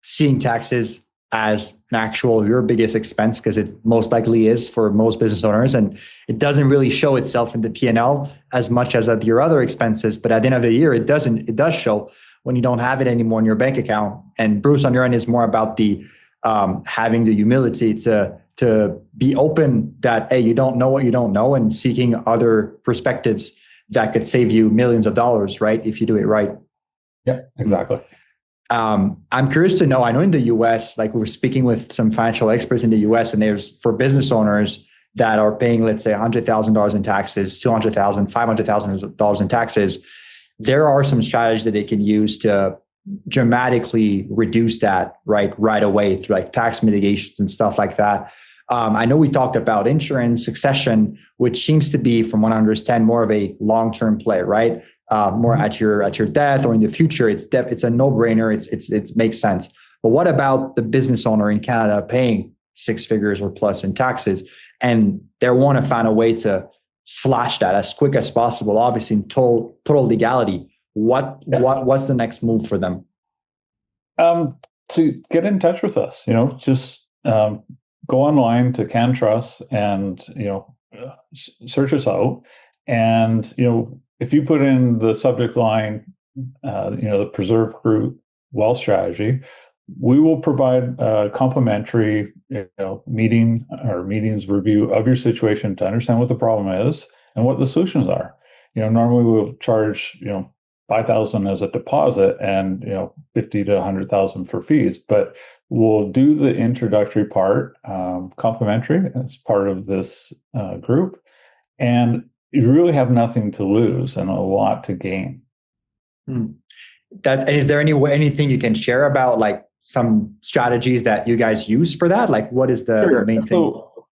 seeing taxes as an actual your biggest expense, because it most likely is for most business owners, and it doesn't really show itself in the P&L as much as at your other expenses. But at the end of the year, it does show when you don't have it anymore in your bank account. And Bruce, on your end, is more about the having the humility to be open that, hey, you don't know what you don't know, and seeking other perspectives that could save you millions of dollars, right, if you do it right. Yeah, exactly. I'm curious to know, I know in the US, like we're speaking with some financial experts in the US, and there's, for business owners that are paying, let's say, $100,000 in taxes, $200,000, $500,000 in taxes, there are some strategies that they can use to dramatically reduce that right away through like tax mitigations and stuff like that. I know we talked about insurance, succession, which seems to be, from what I understand, more of a long-term play, right? More at your death or in the future. It's a no-brainer. It makes sense. But what about the business owner in Canada paying six figures or plus in taxes, and they want to find a way to slash that as quick as possible? Obviously, in total legality. What's the next move for them? To get in touch with us, just go online to CanTrust and search us out. And if you put in the subject line, the Preserve Group Wealth Strategy, we will provide a complimentary meeting or meetings review of your situation to understand what the problem is and what the solutions are. Normally we'll charge $5,000 as a deposit and $50,000 to $100,000 for fees, but we'll do the introductory part complimentary as part of this group, and you really have nothing to lose and a lot to gain. And is there anything you can share about, like, some strategies that you guys use for that? Like, what is the main thing? So,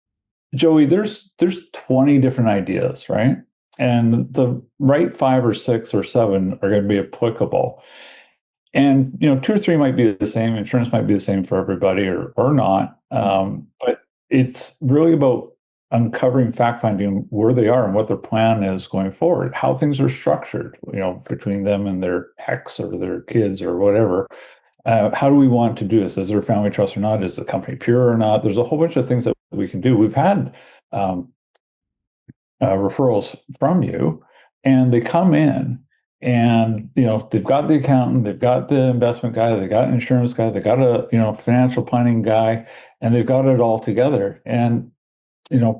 Joey, there's 20 different ideas, right? And the right 5 or 6 or 7 are going to be applicable. And 2 or 3 might be the same. Insurance might be the same for everybody or not. But it's really about uncovering, fact finding where they are and what their plan is going forward, how things are structured, between them and their ex or their kids or whatever. How do we want to do this? Is there a family trust or not? Is the company pure or not? There's a whole bunch of things that we can do. We've had referrals from you, and they come in and they've got the accountant, they've got the investment guy, they got an insurance guy, they got a financial planning guy, and they've got it all together, and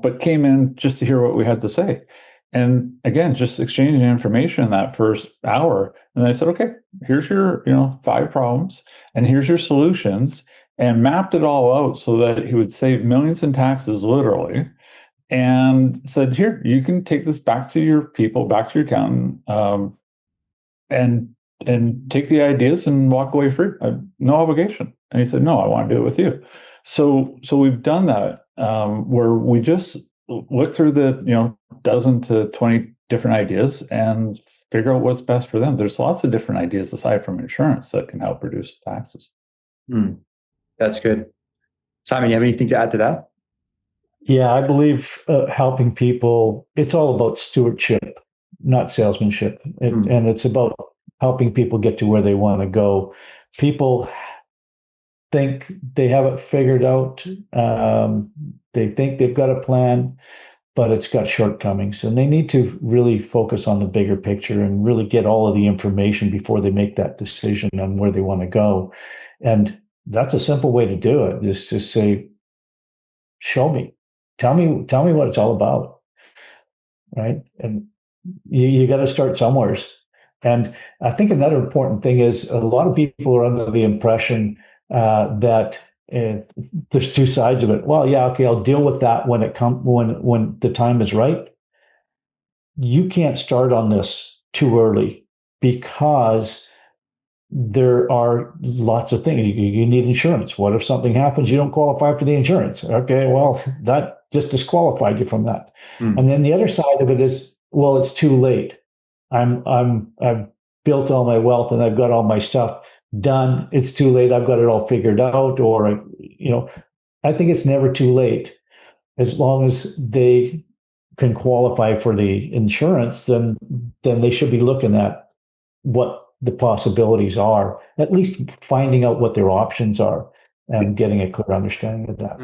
but came in just to hear what we had to say. And again, just exchanging information in that first hour. And I said, okay, here's your 5 problems and here's your solutions, and mapped it all out so that he would save millions in taxes, literally. And said, here, you can take this back to your people, back to your accountant, and take the ideas and walk away free. No obligation. And he said, no, I want to do it with you. So we've done that, where we just look through the dozen to 20 different ideas and figure out what's best for them. There's lots of different ideas aside from insurance that can help reduce taxes. That's good. Simon, you have anything to add to that? Yeah, I believe helping people, it's all about stewardship, not salesmanship. And it's about helping people get to where they want to go. People think they have it figured out. They think they've got a plan, but it's got shortcomings. And they need to really focus on the bigger picture and really get all of the information before they make that decision on where they want to go. And that's a simple way to do it, is just say, show me. Tell me what it's all about, right? And you got to start somewhere. And I think another important thing is a lot of people are under the impression that there's 2 sides of it. Well, yeah, okay, I'll deal with that when the time is right. You can't start on this too early. because there are lots of things. You need insurance. What if something happens? You don't qualify for the insurance. Okay, well, that just disqualified you from that. And then the other side of it is, well, it's too late. I've built all my wealth and I've got all my stuff done. It's too late. I've got it all figured out. Or, I think it's never too late. As long as they can qualify for the insurance, then they should be looking at what the possibilities are, at least finding out what their options are and getting a clear understanding of that.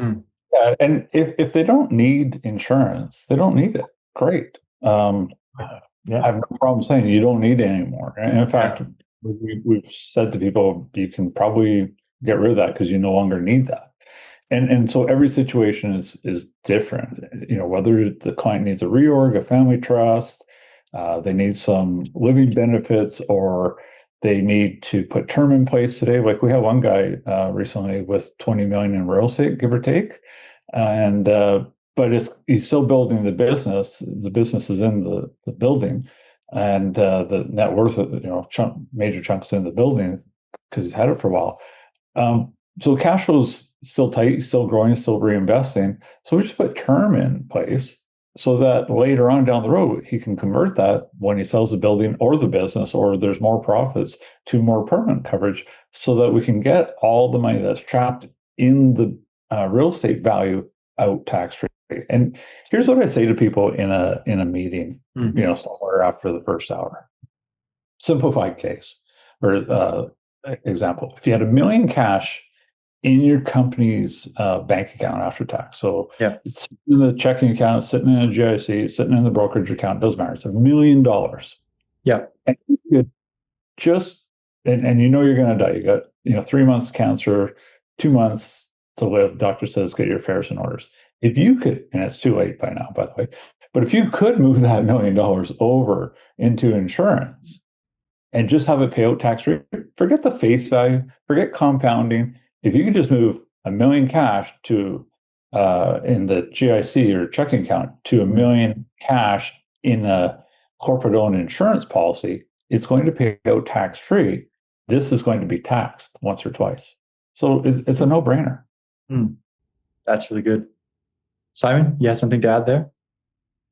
Yeah, and if they don't need insurance, they don't need it. Great. I have no problem saying you don't need it anymore. And in fact, we've said to people, you can probably get rid of that because you no longer need that. And so every situation is different. Whether the client needs a reorg, a family trust, they need some living benefits, or they need to put term in place today. Like we have one guy recently with 20 million in real estate, give or take, and but he's still building the business. The business is in the building, and the net worth, major chunks in the building because he's had it for a while. So cash flow's still tight, still growing, still reinvesting. So we just put term in place so that later on down the road, he can convert that when he sells the building or the business, or there's more profits, to more permanent coverage, so that we can get all the money that's trapped in the real estate value out tax-free. And here's what I say to people in a meeting, somewhere after the first hour. Simplified case or example. If you had $1 million cash in your company's bank account after tax. So it's sitting in the checking account, sitting in a GIC, sitting in the brokerage account, doesn't matter. It's $1 million. Yeah. And you could just, and you're going to die. You got, 3 months cancer, 2 months to live. Doctor says, get your affairs in orders. If you could, and it's too late by now, by the way, but if you could move that $1 million over into insurance and just have it pay out tax-free, forget the face value, forget compounding. If you could just move $1 million cash to in the GIC or checking account to $1 million cash in a corporate-owned insurance policy, it's going to pay out tax-free. This is going to be taxed once or twice. So it's a no-brainer. That's really good. Simon, you had something to add there?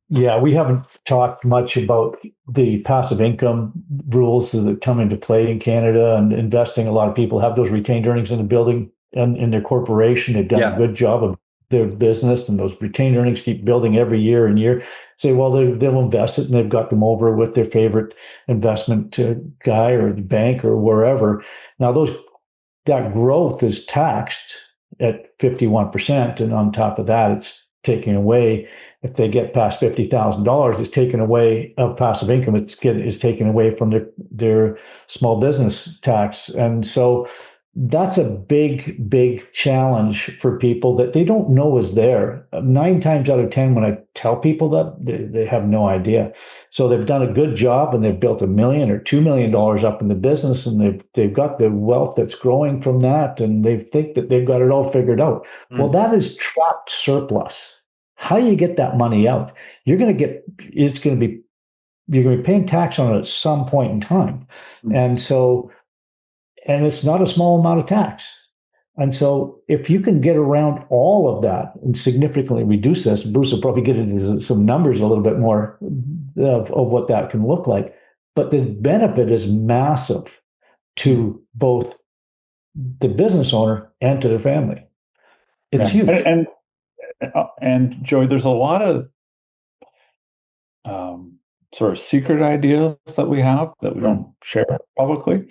Yeah, we haven't talked much about the passive income rules that come into play in Canada and investing. A lot of people have those retained earnings in the building and in their corporation. They've done a good job of their business, and those retained earnings keep building every year and year. Say, well, they'll invest it, and they've got them over with their favorite investment guy or the bank or wherever. Now, that growth is taxed at 51%, and on top of that, it's taken away. If they get past $50,000, it's taken away of passive income. It's taken away from their small business tax, and so that's a big, big challenge for people that they don't know is there. 9 times out of 10, when I tell people that, they have no idea. So they've done a good job, and they've built $1 million or $2 million up in the business, and they've got the wealth that's growing from that, and they think that they've got it all figured out. Well, that is trapped surplus. How you get that money out? You're going to be paying tax on it at some point in time, and it's not a small amount of tax. And so if you can get around all of that and significantly reduce this, Bruce will probably get into some numbers a little bit more of what that can look like. But the benefit is massive to both the business owner and to their family. It's huge. And Joey, there's a lot of sort of secret ideas that we have that we don't share publicly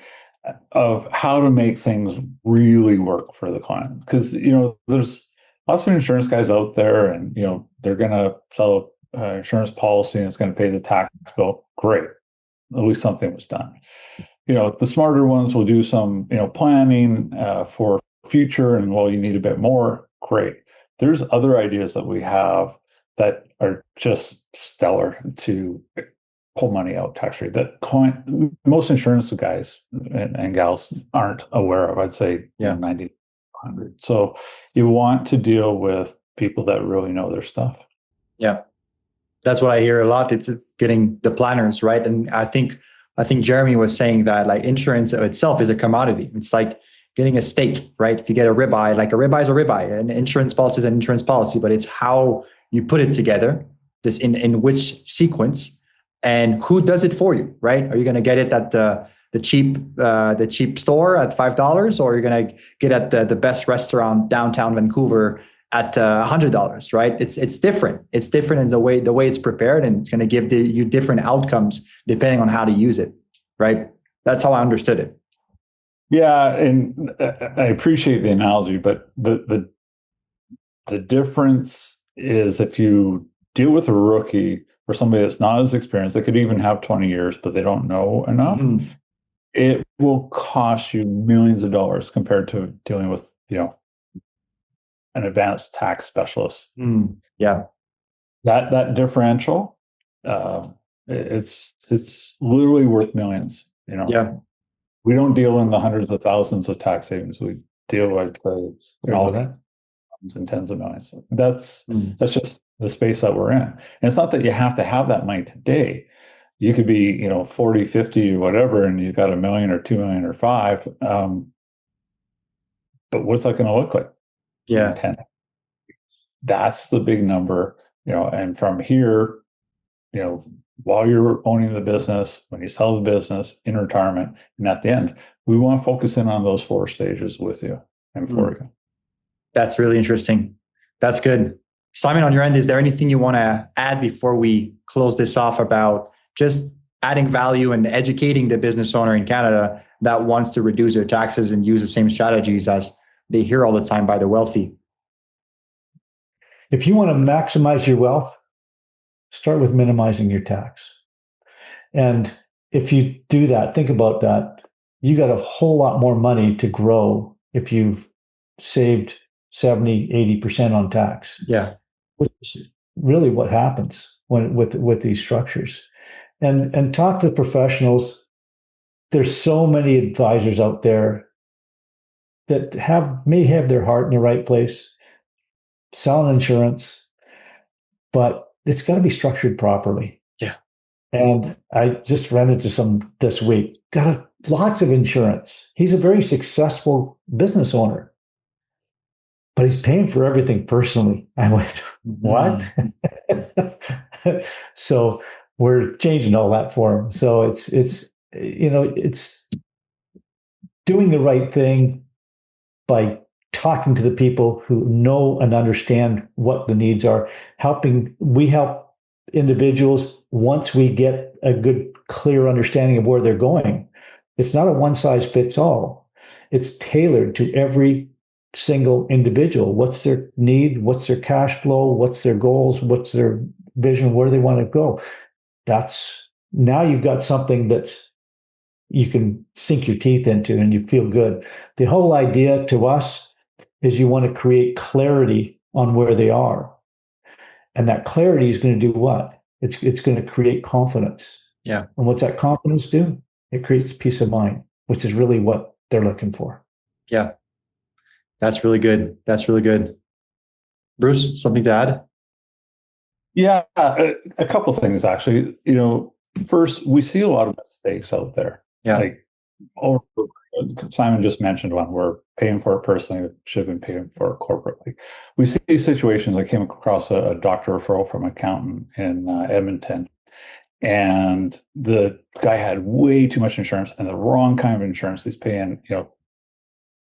of how to make things really work for the client. Because, there's lots of insurance guys out there, and, they're going to sell an insurance policy and it's going to pay the tax bill. Great. At least something was done. The smarter ones will do some, planning for future, and, well, you need a bit more. Great. There's other ideas that we have that are just stellar to pull money out tax-free that most insurance guys and gals aren't aware of. I'd say 90, 100. So you want to deal with people that really know their stuff. Yeah. That's what I hear a lot. It's getting the planners, right? And I think I think Jeremy was saying that like insurance itself is a commodity. It's like getting a steak, right? If you get a ribeye, like a ribeye is a ribeye, an insurance policy is an insurance policy, but it's how you put it together, this in which sequence, and who does it for you, right? Are you going to get it at the cheap store at $5, or you're going to get at the best restaurant downtown Vancouver at $100, right? It's different. It's different in the way it's prepared, and it's going to give you different outcomes depending on how to use it, right? That's how I understood it. Yeah, and I appreciate the analogy, but the difference is if you deal with a rookie or somebody that's not as experienced, they could even have 20 years, but they don't know enough. Mm-hmm. It will cost you millions of dollars compared to dealing with, an advanced tax specialist. Yeah, that differential, it's literally worth millions. Yeah, we don't deal in the hundreds of thousands of tax savings. We deal with all and tens of millions. That's just the space that we're in. And it's not that you have to have that money today. You could be, 40, 50, or whatever, and you've got $1 million or $2 million or $5 million. But what's that going to look like? Yeah. 10. That's the big number, and from here, while you're owning the business, when you sell the business, in retirement, and at the end, we want to focus in on those 4 stages with you and for you. That's really interesting. That's good. Simon, on your end, is there anything you want to add before we close this off about just adding value and educating the business owner in Canada that wants to reduce their taxes and use the same strategies as they hear all the time by the wealthy? If you want to maximize your wealth, start with minimizing your tax. And if you do that, think about that, you got a whole lot more money to grow if you've saved 70, 80% on tax. Yeah. Which is really what happens with these structures. And talk to professionals. There's so many advisors out there that may have their heart in the right place, selling insurance, but it's got to be structured properly. Yeah. And I just ran into some this week. Got lots of insurance. He's a very successful business owner, but he's paying for everything personally. I went, what? So we're changing all that for him. So it's doing the right thing by talking to the people who know and understand what the needs are. We help individuals once we get a good, clear understanding of where they're going. It's not a one size fits all. It's tailored to every single individual. What's their need? What's their cash flow? What's their goals? What's their vision? Where they want to go? Now you've got something that's you can sink your teeth into and you feel good. The whole idea to us is you want to create clarity on where they are. And that clarity is going to do what? It's going to create confidence. Yeah. And what's that confidence do? It creates peace of mind, which is really what they're looking for. Yeah. That's really good. That's really good. Bruce, something to add? Yeah, a couple of things actually. First, we see a lot of mistakes out there. Yeah. Like, Simon just mentioned one. We're paying for it personally. Should have been paying for it corporately. We see situations. I came across a doctor referral from an accountant in Edmonton, and the guy had way too much insurance and the wrong kind of insurance. He's paying,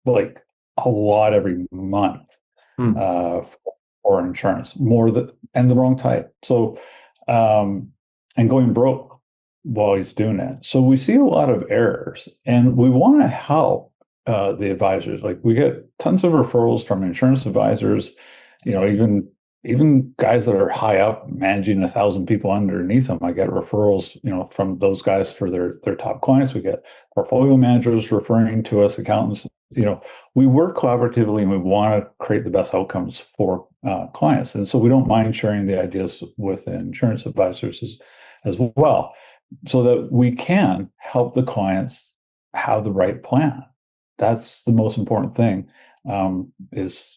like a lot every month for insurance, and the wrong type. So, and going broke while he's doing it. So we see a lot of errors, and we want to help the advisors. Like, we get tons of referrals from insurance advisors, even guys that are high up managing 1,000 people underneath them. I get referrals, from those guys for their top clients. We get portfolio managers referring to us, accountants. We work collaboratively, and we want to create the best outcomes for clients. And so we don't mind sharing the ideas with insurance advisors as well, so that we can help the clients have the right plan. That's the most important thing, is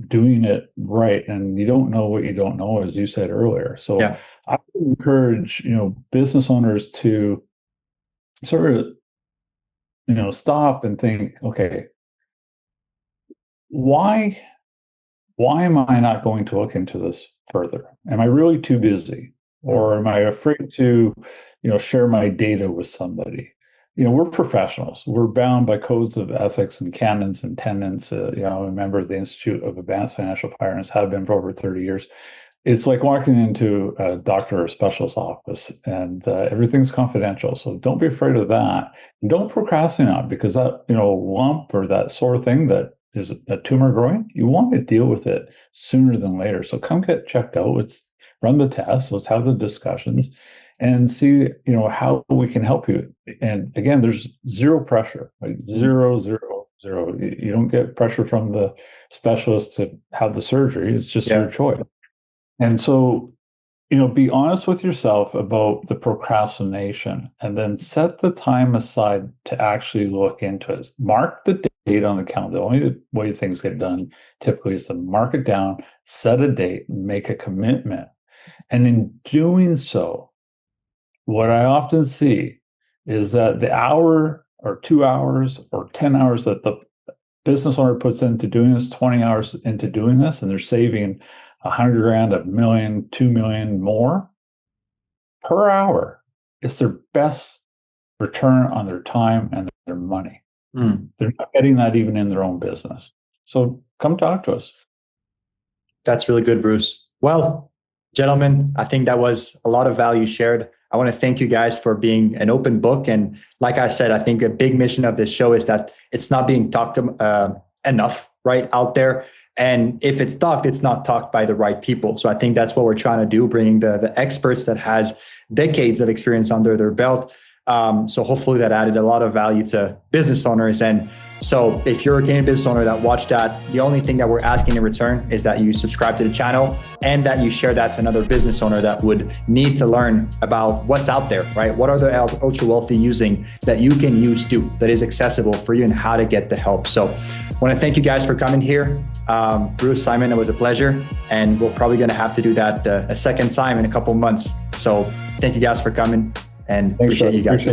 doing it right. And you don't know what you don't know, as you said earlier. So yeah. I would encourage, business owners to sort of, stop and think, okay, why am I not going to look into this further? Am I really too busy? Or am I afraid to, share my data with somebody? We're professionals. We're bound by codes of ethics and canons and tenets. I'm a member of the Institute of Advanced Financial Planners, have been for over 30 years. It's like walking into a doctor or specialist office, and everything's confidential. So don't be afraid of that. And don't procrastinate, because that, lump or that sore thing that is a tumor growing, you want to deal with it sooner than later. So come get checked out. Let's run the tests. Let's have the discussions and see, how we can help you. And again, there's zero pressure, like zero. You don't get pressure from the specialist to have the surgery. It's just your choice. And so, be honest with yourself about the procrastination, and then set the time aside to actually look into it. Mark the date on the calendar. The only way things get done typically is to mark it down, set a date, and make a commitment. And in doing so, what I often see is that the hour or 2 hours or 10 hours that the business owner puts into doing this, 20 hours into doing this, and they're saving $100,000, $1 million, $2 million more per hour, it's their best return on their time and their money. They're not getting that even in their own business. So come talk to us. That's really good, Bruce. Well, gentlemen, I think that was a lot of value shared. I want to thank you guys for being an open book. And like I said, I think a big mission of this show is that it's not being talked enough right out there. And if it's talked, it's not talked by the right people. So I think that's what we're trying to do, bringing the experts that has decades of experience under their belt. So hopefully that added a lot of value to business owners. And so if you're a Canadian business owner that watched that, the only thing that we're asking in return is that you subscribe to the channel and that you share that to another business owner that would need to learn about what's out there, right? What are the ultra wealthy using that you can use too, that is accessible for you, and how to get the help. So I want to thank you guys for coming here. Bruce, Simon, it was a pleasure. And we're probably going to have to do that a second time in a couple months. So thank you guys for coming, and appreciate you guys.